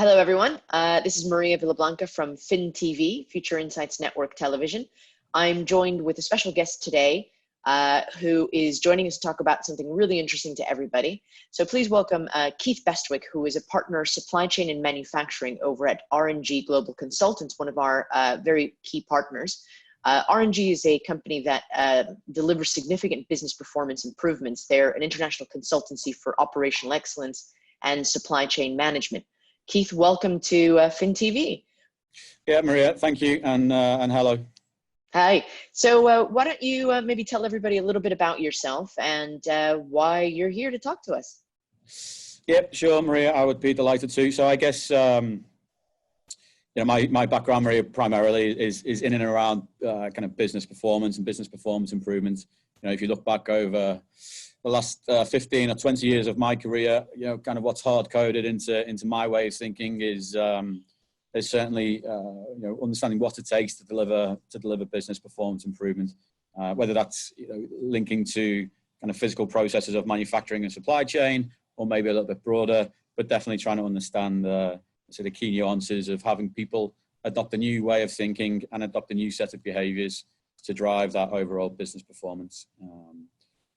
Hello, everyone. This is Maria Villablanca from FinTV, Future Insights Network Television. I'm joined with a special guest today who is joining us to talk about something really interesting to everybody. So please welcome Keith Bestwick, who is a partner supply chain and manufacturing over at R&G Global Consultants, one of our very key partners. R&G is a company that delivers significant business performance improvements. They're an international consultancy for operational excellence and supply chain management. Keith, welcome to FinTV. Yeah, Maria, thank you, and hello. Hi. So why don't you maybe tell everybody a little bit about yourself and why you're here to talk to us? Yep, sure, Maria, I would be delighted to. So I guess, my background, Maria, primarily is in and around kind of business performance and business performance improvements. If you look back over the last 15 or 20 years of my career, kind of what's hard coded into my way of thinking is certainly understanding what it takes to deliver business performance improvement, whether that's linking to kind of physical processes of manufacturing and supply chain, or maybe a little bit broader, but definitely trying to understand the key nuances of having people adopt a new way of thinking and adopt a new set of behaviors to drive that overall business performance.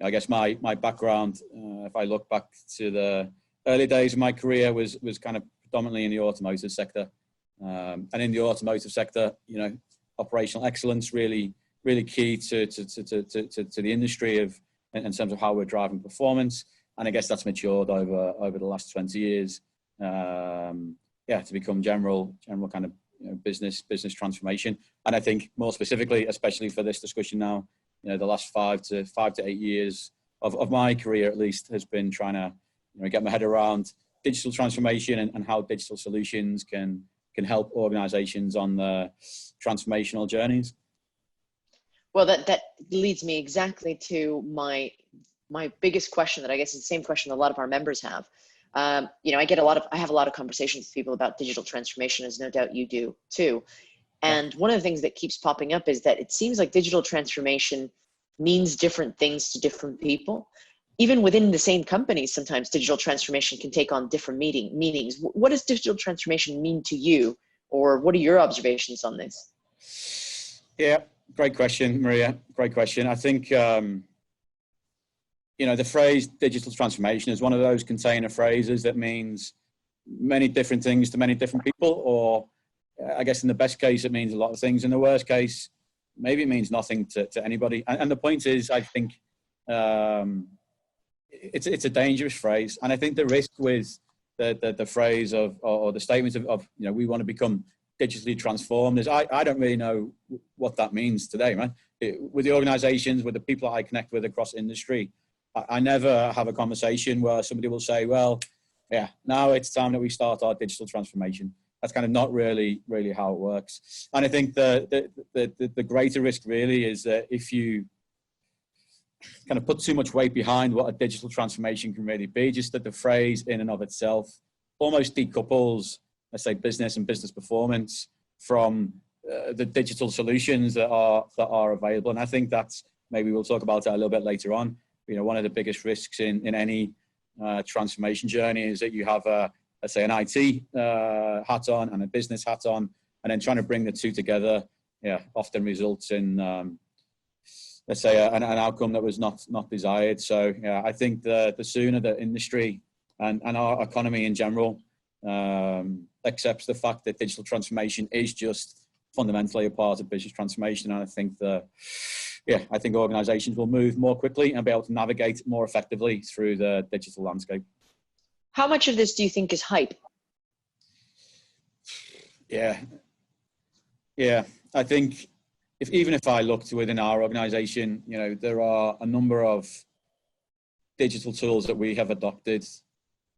I guess my background, if I look back to the early days of my career, was kind of predominantly in the automotive sector. And in the automotive sector, operational excellence really key to the industry in terms of how we're driving performance. And I guess that's matured over the last 20 years. To become general kind of business transformation. And I think more specifically, especially for this discussion now, the last 5 to 8 years of my career, at least, has been trying to get my head around digital transformation and how digital solutions can help organizations on the transformational journeys. Well, that leads me exactly to my biggest question, that I guess is the same question a lot of our members have. I have a lot of conversations with people about digital transformation, as no doubt you do too. And one of the things that keeps popping up is that it seems like digital transformation means different things to different people. Even within the same company, sometimes digital transformation can take on different meanings. What does digital transformation mean to you, or what are your observations on this? Yeah, great question, Maria. Great question. I think, the phrase digital transformation is one of those container phrases that means many different things to many different people, or I guess in the best case, it means a lot of things. In the worst case, maybe it means nothing to anybody. And the point is, I think it's a dangerous phrase. And I think the risk with the phrase or the statement of we want to become digitally transformed is I don't really know what that means today, right? With the organizations, with the people that I connect with across industry, I never have a conversation where somebody will say, well, yeah, now it's time that we start our digital transformation. That's kind of not really how it works. And I think the greater risk really is that if you kind of put too much weight behind what a digital transformation can really be, just that the phrase in and of itself almost decouples, let's say, business and business performance from the digital solutions that are available. And I think that's, maybe we'll talk about that a little bit later on. One of the biggest risks in any transformation journey is that you have let's say an IT hat on and a business hat on, and then trying to bring the two together, often results in, let's say, an outcome that was not desired. So, I think the sooner the industry and our economy in general accepts the fact that digital transformation is just fundamentally a part of business transformation, and I think I think organizations will move more quickly and be able to navigate more effectively through the digital landscape. How much of this do you think is hype? Yeah. I think even if I looked within our organization, there are a number of digital tools that we have adopted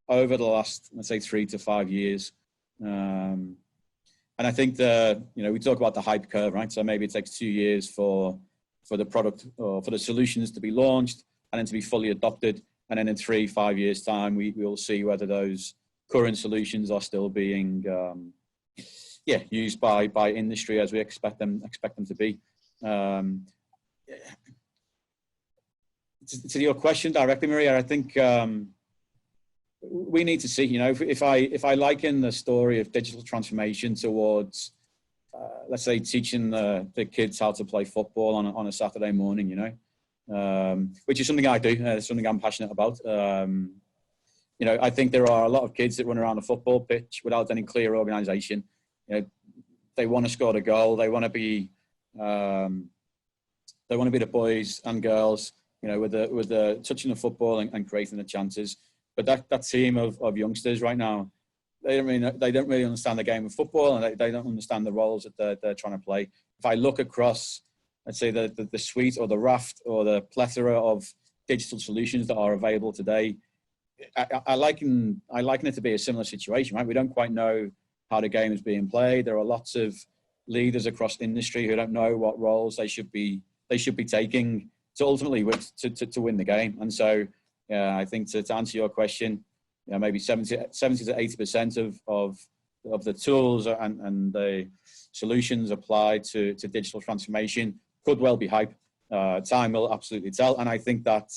over the last, let's say, 3 to 5 years. And I think we talk about the hype curve, right? So maybe it takes 2 years for the product or for the solutions to be launched and then to be fully adopted. And then in 3-5 years time, we will see whether those current solutions are still being used by industry as we expect them to be. To your question directly, Maria, I think we need to see, if I liken the story of digital transformation towards, let's say, teaching the kids how to play football on a Saturday morning, which is something I do, something I'm passionate about. I think there are a lot of kids that run around a football pitch without any clear organisation. They want to score a goal. They want to be the boys and girls, with the touching the football and creating the chances. But that team of youngsters right now, they don't really understand the game of football, and they don't understand the roles that they're trying to play. If I look across, let's say, the suite or the raft or the plethora of digital solutions that are available today, I liken it to be a similar situation, right? We don't quite know how the game is being played. There are lots of leaders across industry who don't know what roles they should be taking to ultimately to win the game. And so, I think to answer your question, maybe 70 to 80% of the tools and the solutions applied to digital transformation could well be hype. Time will absolutely tell, and I think that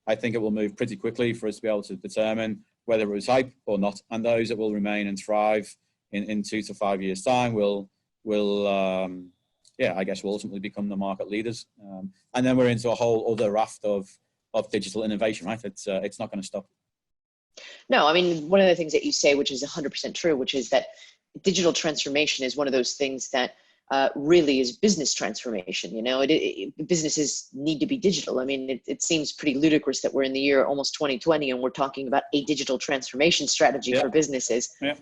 I think it will move pretty quickly for us to be able to determine whether it was hype or not. And those that will remain and thrive in 2 to 5 years' time will I guess will ultimately become the market leaders. And then we're into a whole other raft of digital innovation, right? It's not going to stop. No, I mean, one of the things that you say, which is 100% true, which is that digital transformation is one of those things that really is business transformation. Businesses need to be digital. I mean, it seems pretty ludicrous that we're in the year almost 2020 and we're talking about a digital transformation strategy for businesses. Yeah.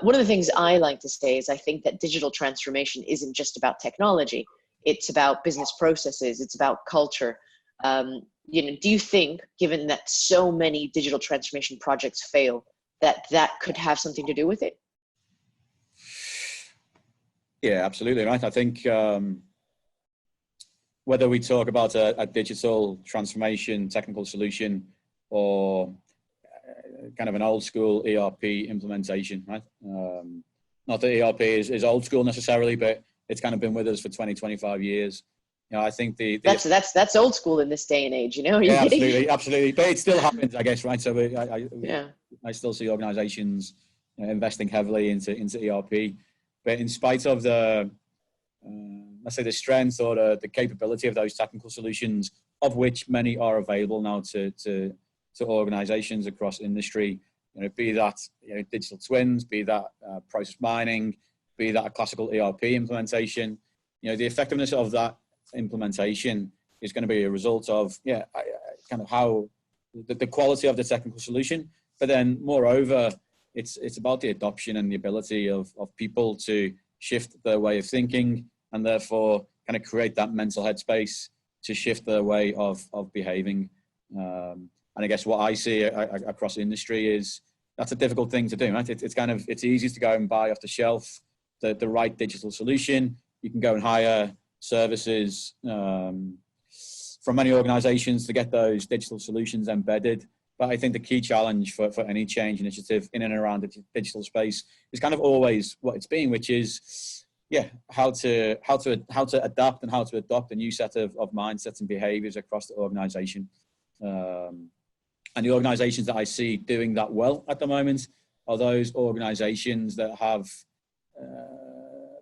One of the things I like to say is I think that digital transformation isn't just about technology. It's about business processes. It's about culture. Do you think, given that so many digital transformation projects fail, that could have something to do with it? Yeah, absolutely right. I think whether we talk about a digital transformation technical solution or kind of an old school ERP implementation, right? Not that ERP is old school necessarily, but it's kind of been with us for 20, 25 years. I think that's old school in this day and age. Are you kidding? Absolutely. But it still happens, I guess, right? So I still see organizations investing heavily into ERP. But in spite of the, let's say, the strength or the capability of those technical solutions, of which many are available now to organizations across industry, be that digital twins, be that process mining, be that a classical ERP implementation, the effectiveness of that implementation is going to be a result of kind of how the quality of the technical solution, but then moreover, it's about the adoption and the ability of people to shift their way of thinking and therefore kind of create that mental headspace to shift their way of behaving. And I guess what I see across the industry is that's a difficult thing to do, right? It's easy to go and buy off the shelf the right digital solution. You can go and hire services from many organizations to get those digital solutions embedded. But I think the key challenge for any change initiative in and around the digital space is kind of always what it's been, which is, how to adapt and how to adopt a new set of mindsets and behaviors across the organization. And the organizations that I see doing that well at the moment are those organizations that have,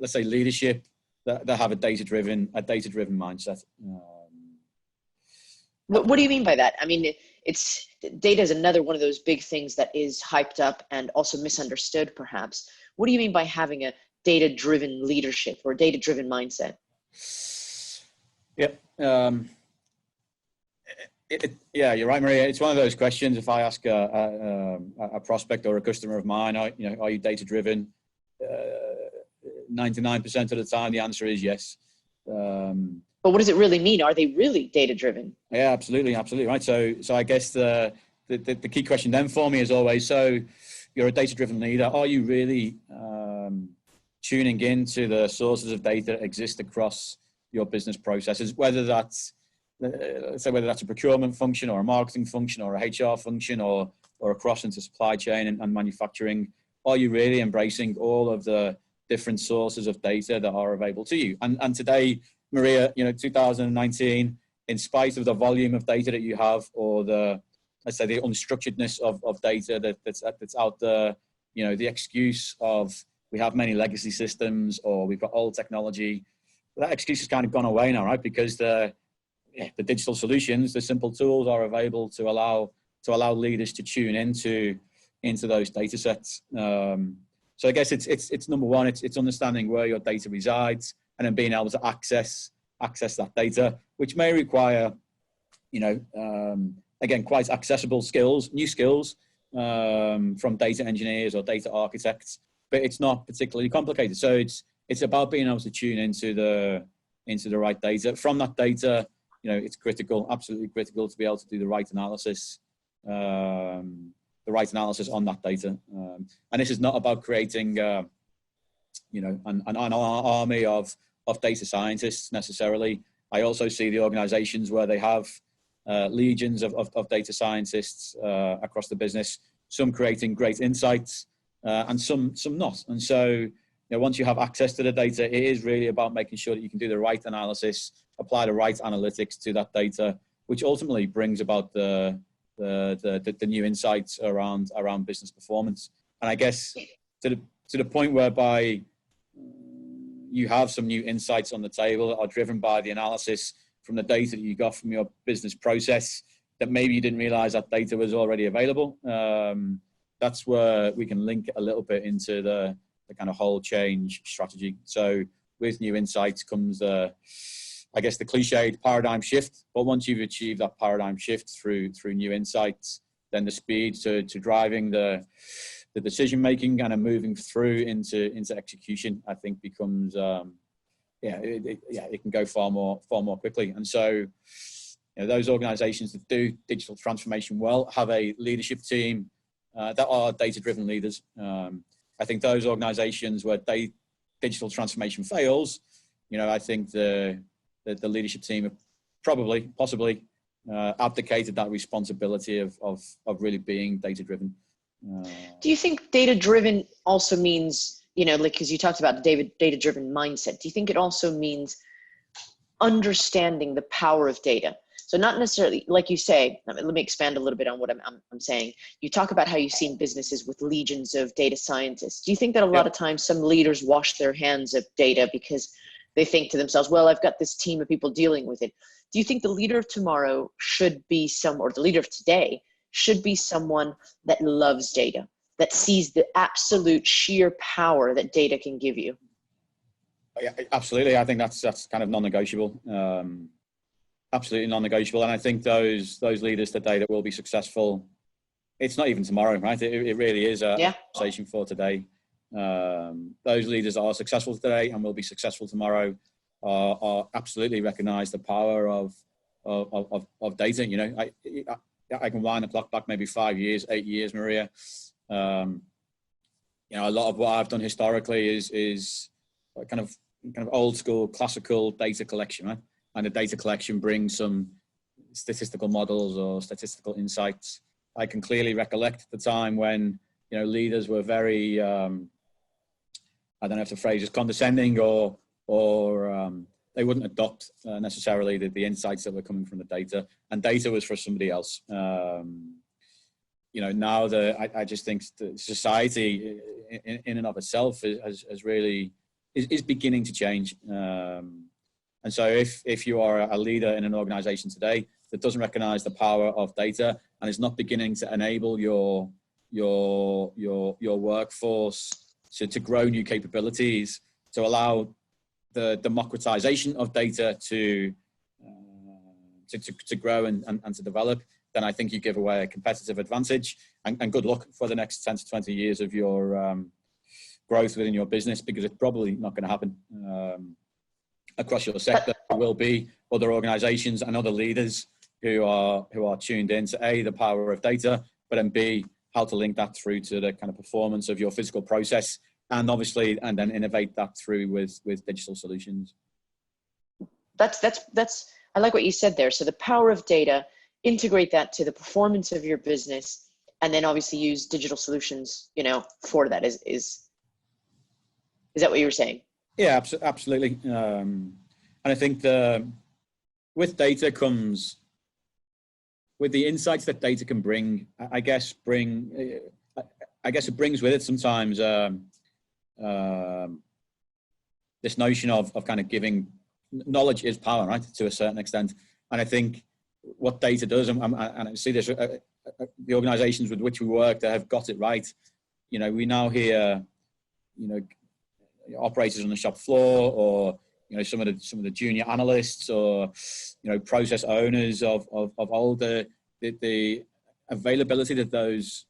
let's say, leadership that have a data-driven mindset. What do you mean by that? I mean, data is another one of those big things that is hyped up and also misunderstood, perhaps. What do you mean by having a data-driven leadership or data-driven mindset? Yep. You're right, Maria. It's one of those questions. If I ask a prospect or a customer of mine, are you data-driven? 99% of the time, the answer is yes. But what does it really mean? Are they really data-driven? Yeah, absolutely, right. So I guess the key question then for me is always: so you're a data-driven leader. Are you really tuning into the sources of data that exist across your business processes? Whether that's a procurement function or a marketing function or a HR function or across into supply chain and manufacturing. Are you really embracing all of the different sources of data that are available to you? And today, Maria, 2019, in spite of the volume of data that you have or the let's say, the unstructuredness of data that's out there. You know, the excuse of we have many legacy systems or we've got old technology. That excuse has kind of gone away now, right? Because the digital solutions, the simple tools are available to allow leaders to tune into those data sets. So I guess it's number one, it's understanding where your data resides and then being able to access that data, which may require, you know, again, quite accessible skills, new skills from data engineers or data architects, but it's not particularly complicated. So it's about being able to tune into the right data. From that data, you know, it's critical, absolutely critical to be able to do the right analysis on that data. And this is not about creating, you know, an army of data scientists necessarily. I also see the organizations where they have legions of data scientists across the business, some creating great insights and some not. And so, you know, once you have access to the data, it is really about making sure that you can do the right analysis, apply the right analytics to that data, which ultimately brings about the new insights around business performance. And I guess to the point whereby you have some new insights on the table that are driven by the analysis from the data that you got from your business process that maybe you didn't realize that data was already available. That's where we can link it a little bit into the kind of whole change strategy. So with new insights comes I guess the cliched paradigm shift, but once you've achieved that paradigm shift through new insights, then the speed to driving the decision making and moving through into execution, I think becomes it can go far more quickly. And so, you know, those organizations that do digital transformation well have a leadership team that are data-driven leaders. I think those organizations where digital transformation fails, you know, I think the leadership team have possibly abdicated that responsibility of really being data-driven. Do you think data-driven also means, you know, like, because you talked about the data-driven mindset, do you think it also means understanding the power of data? So not necessarily, like you say, let me expand a little bit on what I'm saying. You talk about how you've seen businesses with legions of data scientists. Do you think that a lot of times some leaders wash their hands of data because they think to themselves, well, I've got this team of people dealing with it? Do you think the leader of tomorrow should be or the leader of today should be someone that loves data, that sees the absolute sheer power that data can give you? Yeah, absolutely. I think that's kind of non-negotiable. Absolutely non-negotiable. And I think those leaders today that will be successful, it's not even tomorrow, right? It really is a conversation for today. Those leaders that are successful today and will be successful tomorrow are absolutely recognize the power of data. You know, I can wind the clock back maybe 5 years, 8 years, Maria. You know, a lot of what I've done historically is kind of old school classical data collection, right? And the data collection brings some statistical models or statistical insights. I can clearly recollect the time when, you know, leaders were very, I don't know if the phrase is condescending or they wouldn't adopt necessarily the insights that were coming from the data, and data was for somebody else. You know, now I just think the society in and of itself has really is beginning to change. And so if you are a leader in an organization today that doesn't recognize the power of data and is not beginning to enable your workforce to grow new capabilities, to allow the democratization of data to grow and to develop, then I think you give away a competitive advantage, and good luck for the next 10 to 20 years of your growth within your business, because it's probably not going to happen. Across your sector, there will be other organizations and other leaders who are tuned in to A, the power of data, but then B, how to link that through to the kind of performance of your physical process, and obviously, and then innovate that through with digital solutions. That's I like what you said there. So the power of data, integrate that to the performance of your business, and then obviously use digital solutions, you know, for that. Is that what you were saying? Yeah, absolutely. And I think with data comes with the insights that data can bring, I guess it brings with it sometimes this notion of kind of giving knowledge is power, right, to a certain extent. And I think what data does, and I see this, the organizations with which we work that have got it right, you know, we now hear, you know, operators on the shop floor, or, you know, some of the junior analysts, or, you know, process owners of older, the availability that those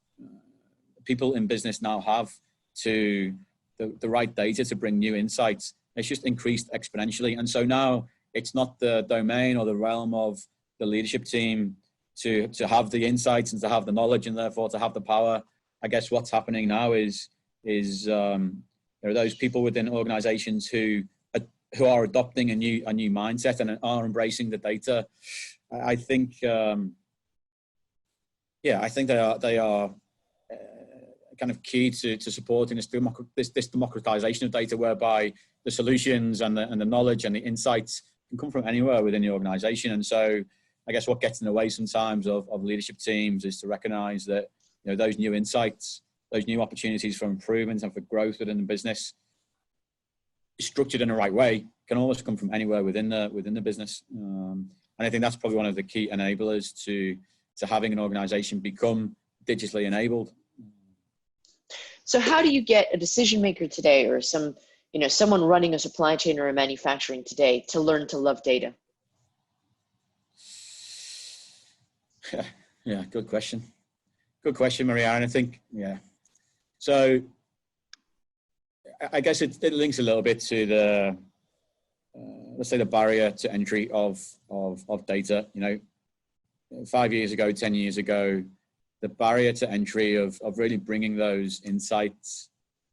people in business now have to the right data to bring new insights, it's just increased exponentially. And so now it's not the domain or the realm of the leadership team to have the insights and to have the knowledge and therefore to have the power. I guess what's happening now is there are those people within organizations who are adopting a new mindset and are embracing the data. I think they are kind of key to supporting this democratization of data, whereby the solutions and the knowledge and the insights can come from anywhere within the organization. And so I guess what gets in the way sometimes of leadership teams is to recognize that, you know, those new insights, those new opportunities for improvement and for growth within the business, structured in the right way, can almost come from anywhere within the business. And I think that's probably one of the key enablers to having an organization become digitally enabled. So how do you get a decision maker today, or someone running a supply chain or a manufacturing today, to learn to love data? Yeah, good question. Good question, Maria. And I think, so I guess it links a little bit to the, let's say, the barrier to entry of data. You know, 5 years ago, 10 years ago, the barrier to entry of really bringing those insights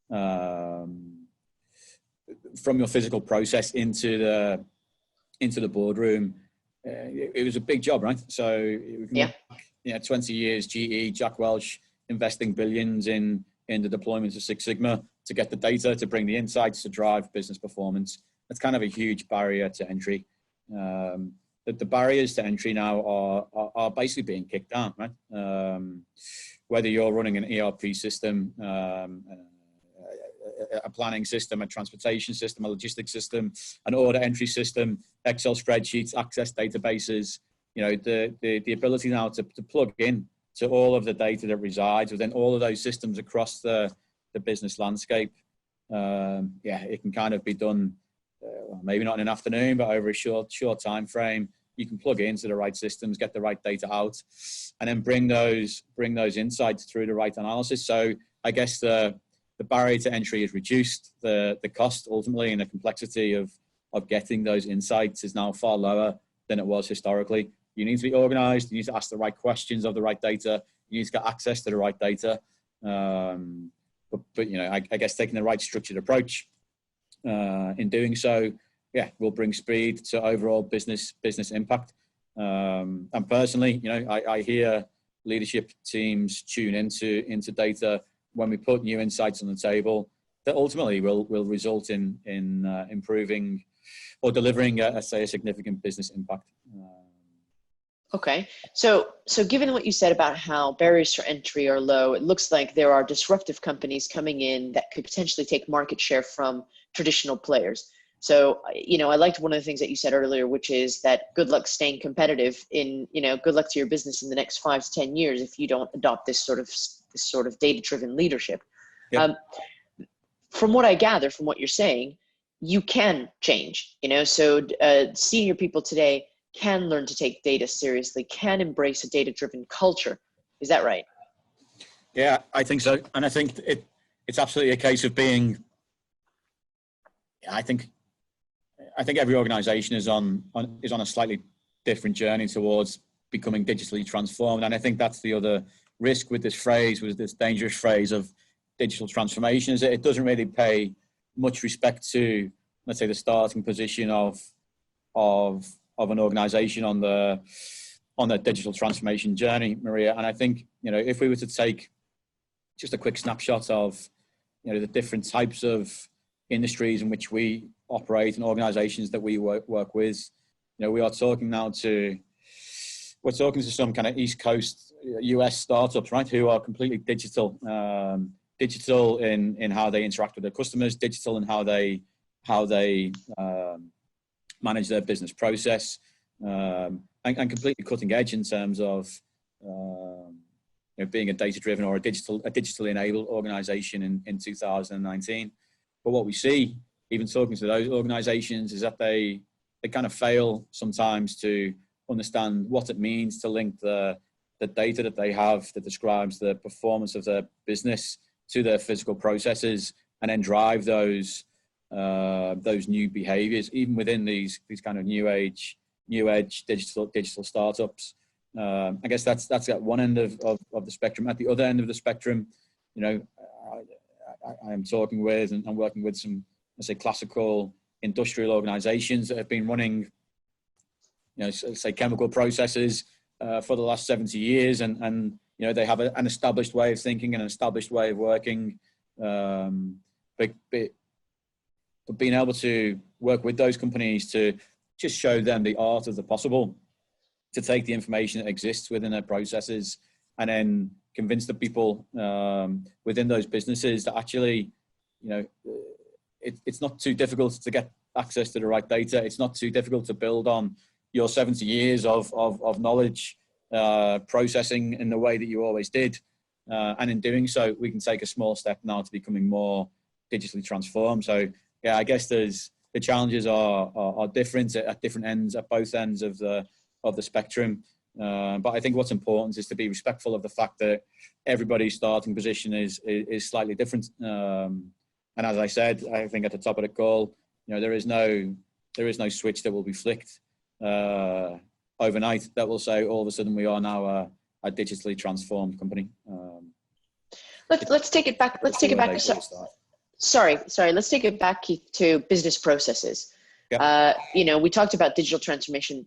from your physical process into the boardroom, it was a big job, right? So 20 years, GE, Jack Welch investing billions in the deployment of Six Sigma to get the data, to bring the insights, to drive business performance. That's kind of a huge barrier to entry. The barriers to entry now are basically being kicked down, right? Whether you're running an ERP system, a planning system, a transportation system, a logistics system, an order entry system, Excel spreadsheets, access databases, you know, the ability now to plug in to all of the data that resides within all of those systems across the business landscape. It can kind of be done, maybe not in an afternoon, but over a short time frame. You can plug into the right systems, get the right data out, and then bring those insights through the right analysis. So I guess the barrier to entry is reduced. The cost ultimately and the complexity of getting those insights is now far lower than it was historically. You need to be organized. You need to ask the right questions of the right data. You need to get access to the right data. But you know, I guess taking the right structured approach in doing so, will bring speed to overall business impact. And personally, you know, I hear leadership teams tune into data when we put new insights on the table that ultimately will result in improving or delivering a significant business impact. Okay, so given what you said about how barriers to entry are low, it looks like there are disruptive companies coming in that could potentially take market share from traditional players. So, you know, I liked one of the things that you said earlier, which is that good luck staying competitive good luck to your business in the next 5 to 10 years if you don't adopt this sort of data-driven leadership. Yep. From what I gather, from what you're saying, you can change, you know, so senior people today can learn to take data seriously, can embrace a data-driven culture. Is that right? Yeah, I think so. And I think it's absolutely a case of being, I think every organization is on a slightly different journey towards becoming digitally transformed. And I think that's the other risk with this dangerous phrase of digital transformation, is that it doesn't really pay much respect to, let's say, the starting position of an organization on the digital transformation journey, Maria. And I think, you know, if we were to take just a quick snapshot of, you know, the different types of industries in which we operate and organizations that we work with, you know, we are talking now to we're talking to some kind of East Coast US startups, right, who are completely digital, digital in how they interact with their customers, digital in how they manage their business process, and completely cutting edge in terms of being a data-driven or a digitally enabled organization in 2019. But what we see, even talking to those organizations, is that they kind of fail sometimes to understand what it means to link the data that they have that describes the performance of their business to their physical processes, and then drive those new behaviors, even within these kind of new age digital startups. I guess that's at one end of the spectrum. At the other end of the spectrum, I am talking with and working with some, let's say, classical industrial organizations that have been running, say, chemical processes for the last 70 years, and they have an established way of thinking and an established way of working, but being able to work with those companies to just show them the art of the possible, to take the information that exists within their processes and then convince the people within those businesses that actually, it's not too difficult to get access to the right data. It's not too difficult to build on your 70 years of knowledge processing in the way that you always did. And in doing so, we can take a small step now to becoming more digitally transformed. So yeah, I guess the challenges are different at different ends, at both ends of the spectrum. But I think what's important is to be respectful of the fact that everybody's starting position is slightly different. And as I said, I think at the top of the call, there is no switch that will be flicked overnight that will say all of a sudden we are now a digitally transformed company. Let's take it back. Let's take it back. Sorry. Let's take it back, Keith, to business processes. Yep. We talked about digital transformation.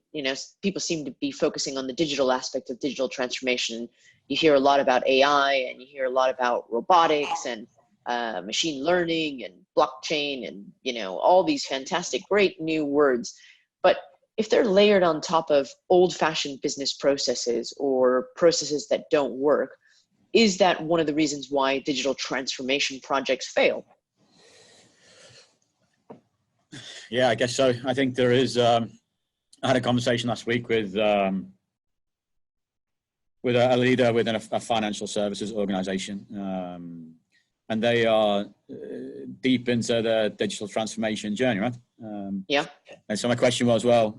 People seem to be focusing on the digital aspect of digital transformation. You hear a lot about AI, and you hear a lot about robotics and machine learning and blockchain and, all these fantastic, great new words. But if they're layered on top of old-fashioned business processes or processes that don't work, is that one of the reasons why digital transformation projects fail? Yeah, I guess so. I think there is. I had a conversation last week with a leader within a financial services organization, and they are deep into the digital transformation journey, right? Yeah. And so my question was, well,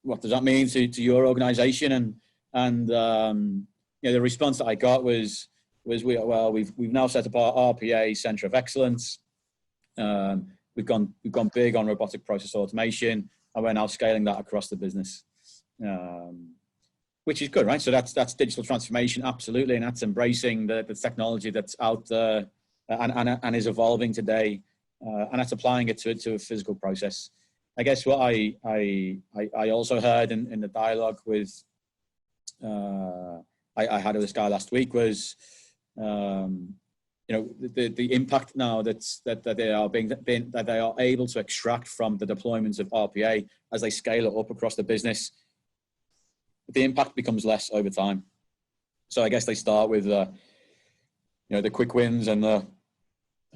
what does that mean to your organization? And the response that I got was we've now set up our RPA Center of Excellence. We've gone big on robotic process automation, and we're now scaling that across the business, which is good, right? So that's digital transformation, absolutely, and that's embracing the technology that's out there and is evolving today, and that's applying it to a physical process. I guess what I also heard in the dialogue with I had with this guy last week was the impact now that they are able to extract from the deployments of RPA as they scale it up across the business. The impact becomes less over time. So I guess they start with the quick wins and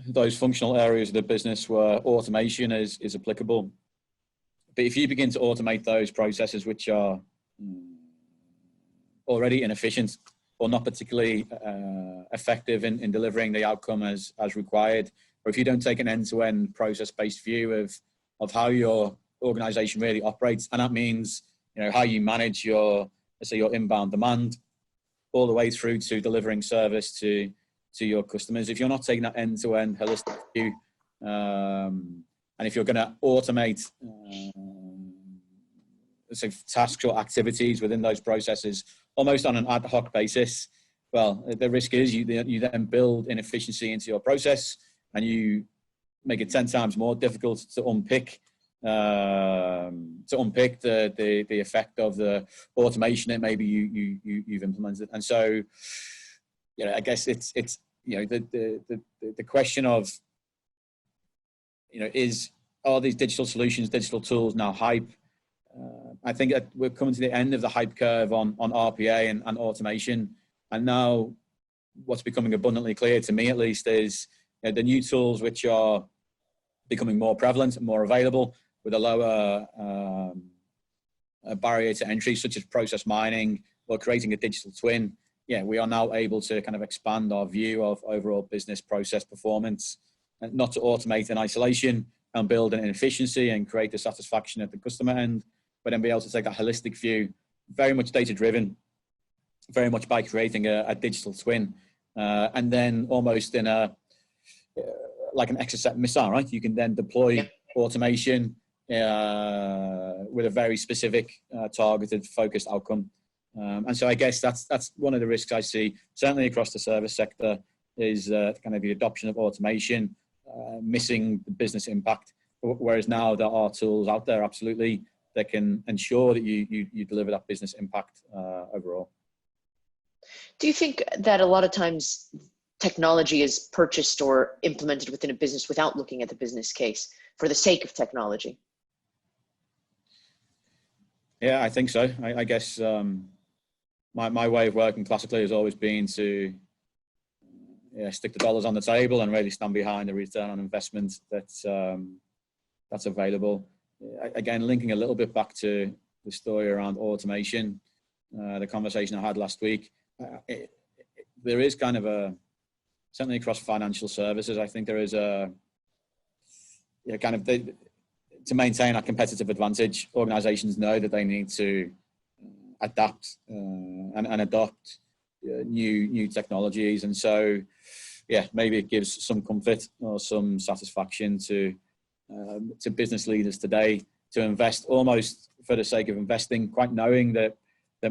those functional areas of the business where automation is applicable. But if you begin to automate those processes which are already inefficient or not particularly effective in delivering the outcome as required, or if you don't take an end-to-end process-based view of how your organization really operates, and that means how you manage your, let's say, your inbound demand all the way through to delivering service to your customers. If you're not taking that end-to-end holistic view, and if you're going to automate let's say tasks or activities within those processes almost on an ad hoc basis, well, the risk is you then build inefficiency into your process, and you make it 10 times more difficult to unpick the effect of the automation that maybe you've implemented. And so, I guess it's the question of are these digital solutions, digital tools now hype? I think that we're coming to the end of the hype curve on RPA and automation. And now what's becoming abundantly clear to me, at least, is the new tools which are becoming more prevalent and more available with a lower barrier to entry, such as process mining or creating a digital twin. Yeah, we are now able to kind of expand our view of overall business process performance, and not to automate in isolation and build an efficiency and create the satisfaction at the customer end, but then be able to take a holistic view, very much data driven, very much by creating a digital twin, and then almost in a like an exocet missile, right? You can then deploy automation with a very specific, targeted, focused outcome. And so I guess that's one of the risks I see, certainly across the service sector, is kind of the adoption of automation, missing the business impact. Whereas now there are tools out there, absolutely, that can ensure that you deliver that business impact overall. Do you think that a lot of times technology is purchased or implemented within a business without looking at the business case for the sake of technology? Yeah, I think so. I guess my way of working classically has always been to stick the dollars on the table and really stand behind the return on investment that's available. Again, linking a little bit back to the story around automation, the conversation I had last week, there is kind of certainly across financial services, I think there is to maintain a competitive advantage, organizations know that they need to adapt and adopt new technologies. And so, maybe it gives some comfort or some satisfaction to business leaders today to invest almost for the sake of investing, quite knowing that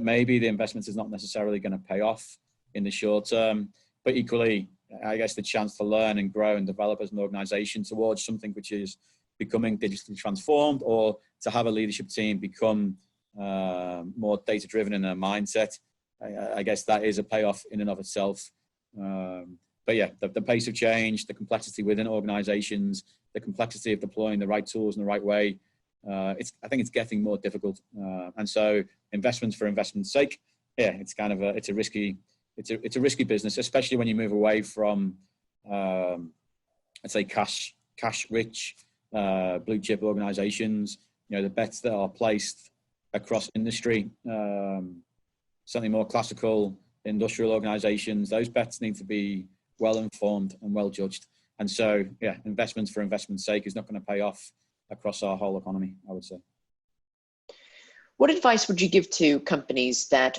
maybe the investment is not necessarily going to pay off in the short term, but equally, I guess the chance to learn and grow and develop as an organization towards something which is becoming digitally transformed, or to have a leadership team become more data-driven in their mindset. I guess that is a payoff in and of itself. But yeah, the pace of change, the complexity within organizations, the complexity of deploying the right tools in the right way, I think it's getting more difficult. And so investments for investment's sake, it's kind of it's a risky business, especially when you move away from, let's say, cash-rich blue chip organizations. The bets that are placed across industry, certainly more classical industrial organizations, those bets need to be well informed and well judged. And so, investments for investment's sake is not going to pay off across our whole economy, I would say. What advice would you give to companies that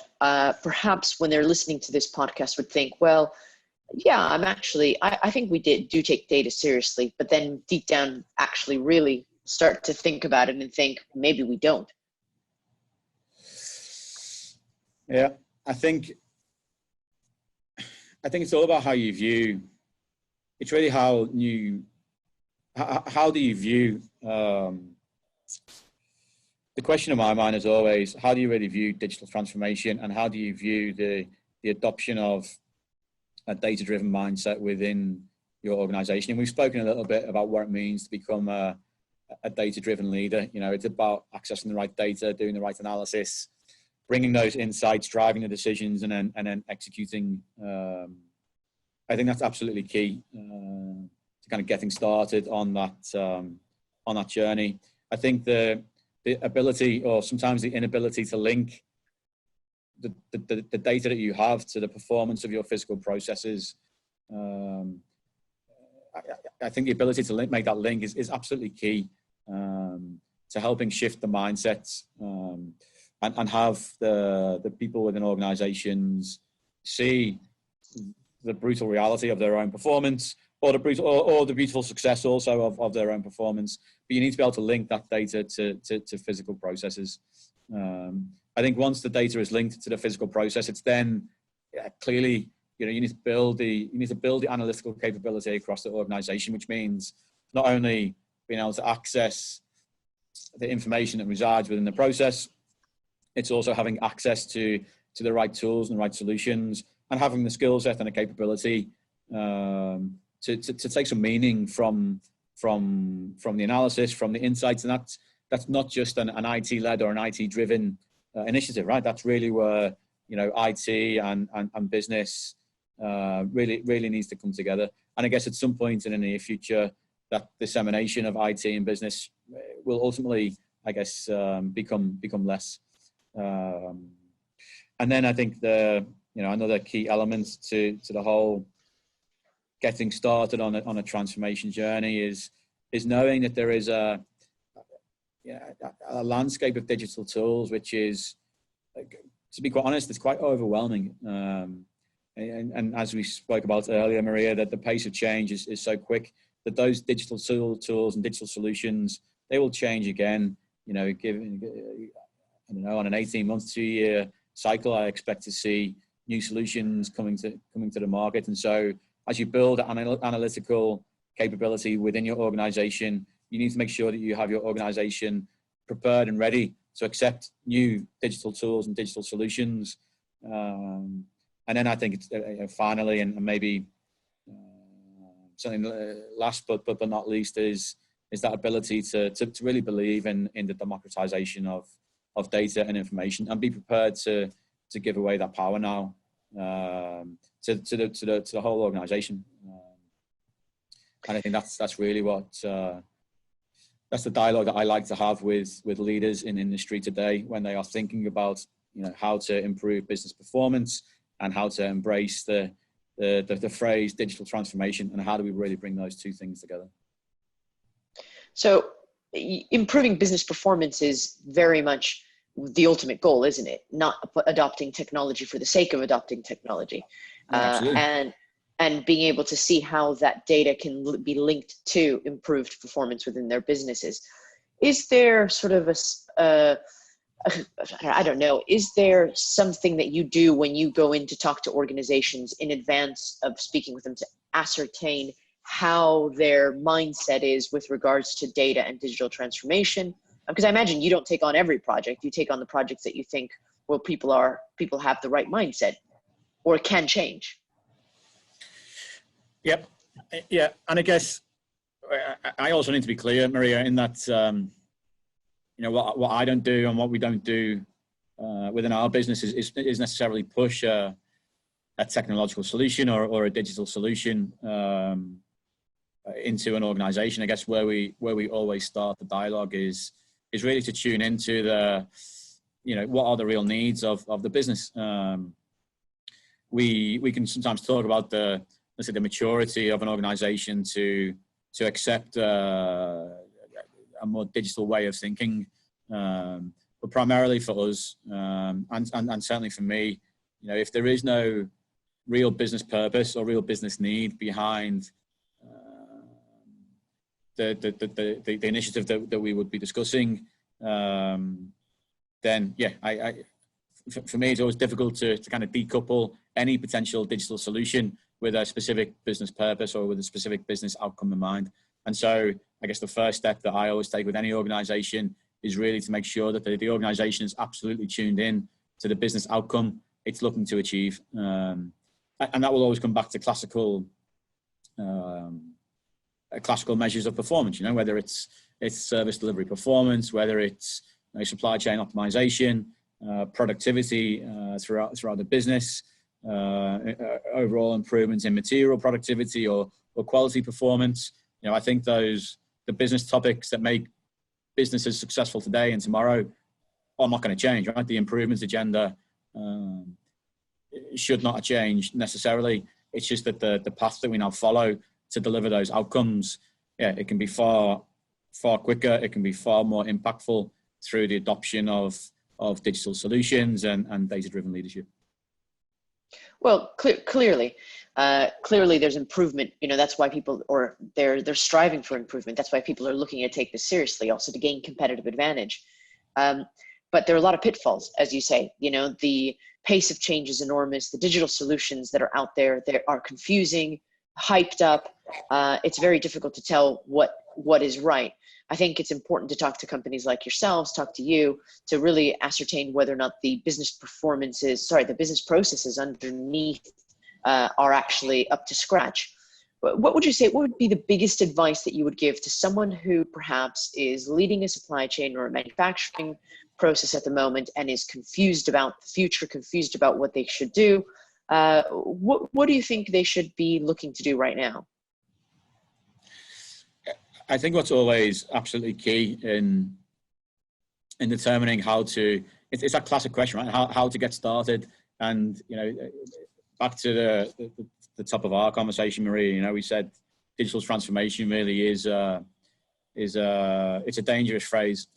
perhaps when they're listening to this podcast would think, well, I think we do take data seriously, but then deep down actually really start to think about it and think maybe we don't? Yeah, I think it's all about how you view. It's really how do you view. The question in my mind is always, how do you really view digital transformation, and how do you view the adoption of a data-driven mindset within your organization? And we've spoken a little bit about what it means to become a data-driven leader. It's about accessing the right data, doing the right analysis, bringing those insights, driving the decisions, and then executing. I think that's absolutely key to kind of getting started on that journey. I think the ability, or sometimes the inability, to link the data that you have to the performance of your physical processes. I think the ability to make that link is absolutely key to helping shift the mindsets and have the people within organizations see the brutal reality of their own performance, or the beautiful success also of their own performance. But you need to be able to link that data to physical processes. I think once the data is linked to the physical process, it's then clearly, you need to build the analytical capability across the organization, which means not only being able to access the information that resides within the process, it's also having access to the right tools and the right solutions, and having the skill set and the capability to take some meaning from the analysis, from the insights. And that's not just an IT-led or an IT-driven initiative, right? That's really where, you know, IT and business really needs to come together. And I guess at some point in the near future, that dissemination of IT and business will ultimately, I guess, become less. And then I think another key element to the whole getting started on a transformation journey is knowing that there is a landscape of digital tools, which is, to be quite honest, it's quite overwhelming. And as we spoke about earlier, Maria, that the pace of change is so quick that those digital tools and digital solutions, they will change again. You know, on an 18-month, 2-year cycle, I expect to see new solutions coming to the market. And so as you build analytical capability within your organization, you need to make sure that you have your organization prepared and ready to accept new digital tools and digital solutions. And then I think it's, finally, and maybe something last but not least, is that ability to really believe in the democratization of data and information, and be prepared to give away that power now to the whole organization. And I think that's really what that's the dialogue that I like to have with leaders in industry today when they are thinking about, you know, how to improve business performance and how to embrace the phrase digital transformation, and how do we really bring those two things together. So improving business performance is very much the ultimate goal, isn't it? Not adopting technology for the sake of adopting technology. And being able to see how that data can be linked to improved performance within their businesses. Is there sort of I don't know, is there something that you do when you go in to talk to organizations in advance of speaking with them to ascertain how their mindset is with regards to data and digital transformation? Because I imagine you don't take on every project. You take on the projects that you think, well, people have the right mindset or can change. Yep. Yeah. And I guess I also need to be clear, Maria, in that, you know, what I don't do and what we don't do within our business is necessarily push a technological solution or a digital solution into an organization. I guess where we always start the dialogue is really to tune into what are the real needs of the business. We can sometimes talk about the maturity of an organization to accept a more digital way of thinking. But primarily for us, and certainly for me, you know, if there is no real business purpose or real business need behind the initiative that we would be discussing, then yeah, for me, it's always difficult to kind of decouple any potential digital solution with a specific business purpose or with a specific business outcome in mind. And so I guess the first step that I always take with any organization is really to make sure that the organization is absolutely tuned in to the business outcome it's looking to achieve. And that will always come back to classical measures of performance, you know, whether it's service delivery performance, whether it's supply chain optimization, productivity throughout the business, overall improvements in material productivity or quality performance. You know, I think the business topics that make businesses successful today and tomorrow are not going to change, right? The improvements agenda should not change necessarily. It's just that the path that we now follow to deliver those outcomes, yeah, it can be far quicker. It can be far more impactful through the adoption of digital solutions and data-driven leadership. Well, clearly there's improvement. You know, that's why people, or they're striving for improvement. That's why people are looking to take this seriously, also to gain competitive advantage. But there are a lot of pitfalls, as you say. You know, the pace of change is enormous. The digital solutions that are out there, they are confusing, hyped up. It's very difficult to tell what is right. I think it's important to talk to companies like yourselves, talk to you, to really ascertain whether or not the business processes underneath are actually up to scratch. what would you say, what would be the biggest advice that you would give to someone who perhaps is leading a supply chain or a manufacturing process at the moment and is confused about the future, confused about what they should do? What do you think they should be looking to do right now? I think what's always absolutely key in determining how to, it's that classic question, right? How to get started. And, you know, back to the top of our conversation, Maria, you know, we said digital transformation really is it's a dangerous phrase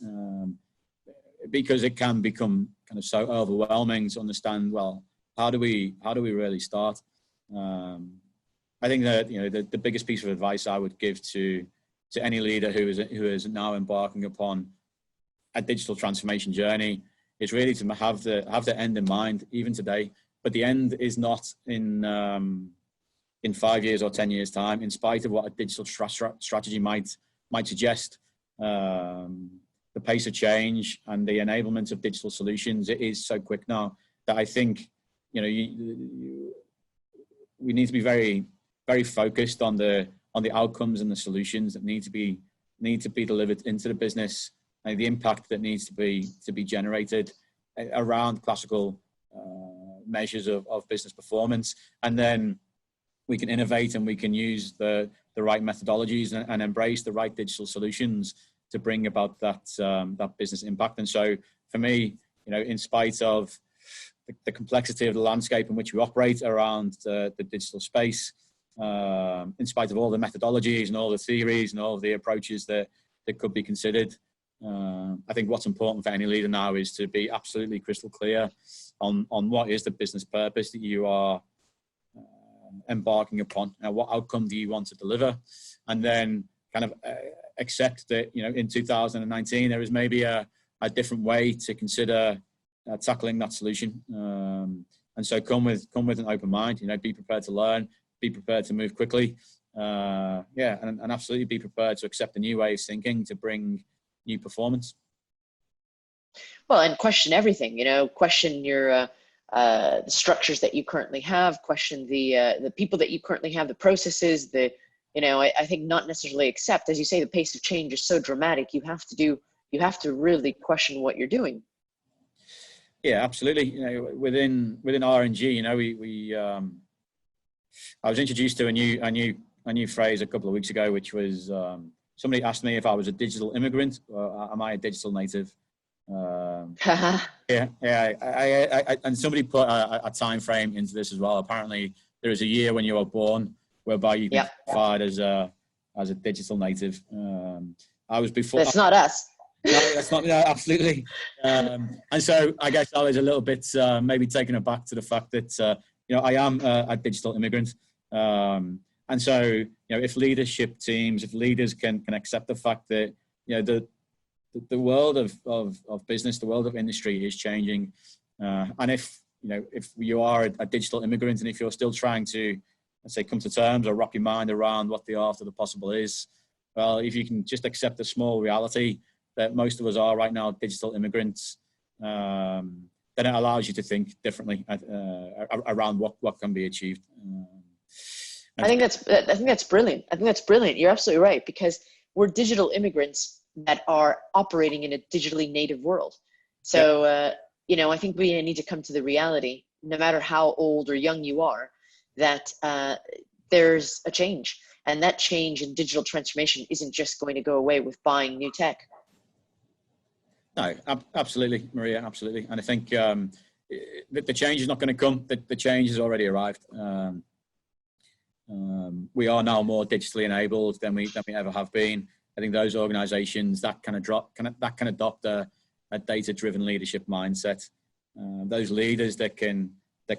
because it can become kind of so overwhelming to understand, well, how do we really start? I think that, you know, the biggest piece of advice I would give to any leader who is now embarking upon a digital transformation journey is really to have the end in mind, even today. But the end is not in 5 years or 10 years time, in spite of what a digital strategy might suggest. The pace of change and the enablement of digital solutions, it is so quick now that I think, you know, we need to be very, very focused on the outcomes and the solutions that need to be delivered into the business, and the impact that needs to be generated around classical measures of business performance. And then we can innovate and we can use the right methodologies and embrace the right digital solutions to bring about that business impact. And so for me, you know, in spite of the complexity of the landscape in which we operate around the digital space, in spite of all the methodologies and all the theories and all of the approaches that could be considered, I think what's important for any leader now is to be absolutely crystal clear on what is the business purpose that you are embarking upon, and what outcome do you want to deliver, and then kind of accept that, you know, in 2019 there is maybe a different way to consider tackling that solution, and so come with an open mind. You know, be prepared to learn, be prepared to move quickly, and absolutely be prepared to accept a new way of thinking to bring new performance. Well, and question everything, you know, question your the structures that you currently have, question the people that you currently have, the processes, I think not necessarily accept, as you say, the pace of change is so dramatic. You have to really question what you're doing. Yeah, absolutely. You know, within R&G, you know, I was introduced to a new phrase a couple of weeks ago, which was somebody asked me if I was a digital immigrant or am I a digital native. And somebody put a time frame into this as well. Apparently, there is a year when you are born whereby you can be classified as a digital native. I was before. That's not us. No, that's not. No, absolutely. And so I guess I was a little bit maybe taken aback to the fact that you know, I am a digital immigrant. And so, you know, if leadership teams, if leaders can accept the fact that, you know, the world of business, the world of industry is changing, and if you are a digital immigrant, and if you're still trying to, let's say, come to terms or wrap your mind around what the art of the possible is, well, if you can just accept the small reality that most of us are right now digital immigrants, then it allows you to think differently around what can be achieved. I think that's brilliant. I think that's brilliant. You're absolutely right, because we're digital immigrants that are operating in a digitally native world. So, you know, I think we need to come to the reality, no matter how old or young you are, that there's a change, and that change in digital transformation isn't just going to go away with buying new tech. No, absolutely, Maria, absolutely. And I think the change is not going to come. The change has already arrived. We are now more digitally enabled than we ever have been. I think those organizations that can adopt a data-driven leadership mindset, those leaders that can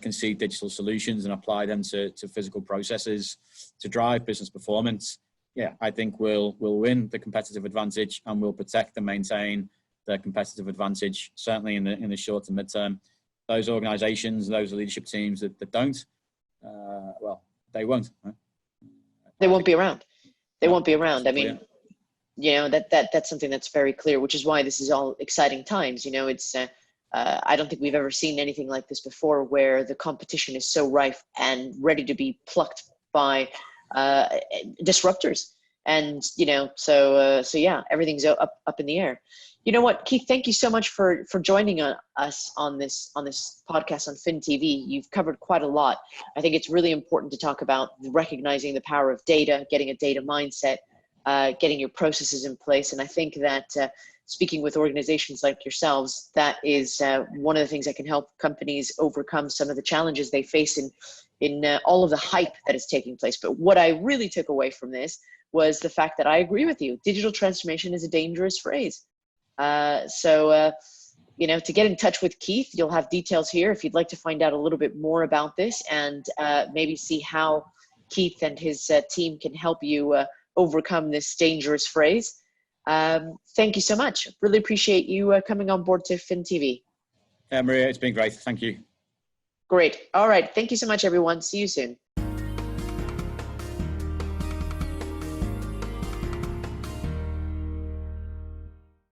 see digital solutions and apply them to physical processes to drive business performance, yeah, I think we'll win the competitive advantage, and we'll protect and maintain the competitive advantage, certainly in the short to midterm. Those organizations, those leadership teams that don't, well, they won't. Right? They won't be around. They won't be around. I mean, you know, that's something that's very clear, which is why this is all exciting times. You know, it's I don't think we've ever seen anything like this before, where the competition is so rife and ready to be plucked by disruptors. And, you know, so yeah, everything's up in the air. You know what, Keith, thank you so much for joining us on this podcast on Fin TV. You've covered quite a lot. I think it's really important to talk about recognizing the power of data, getting a data mindset, getting your processes in place. And I think that speaking with organizations like yourselves, that is one of the things that can help companies overcome some of the challenges they face in all of the hype that is taking place. But what I really took away from this was the fact that I agree with you. Digital transformation is a dangerous phrase. You know, to get in touch with Keith, you'll have details here if you'd like to find out a little bit more about this and maybe see how Keith and his team can help you overcome this dangerous phrase. Thank you so much. Really appreciate you coming on board to Fin TV. Maria, it's been great. Thank you. Great. All right. Thank you so much, everyone. See you soon.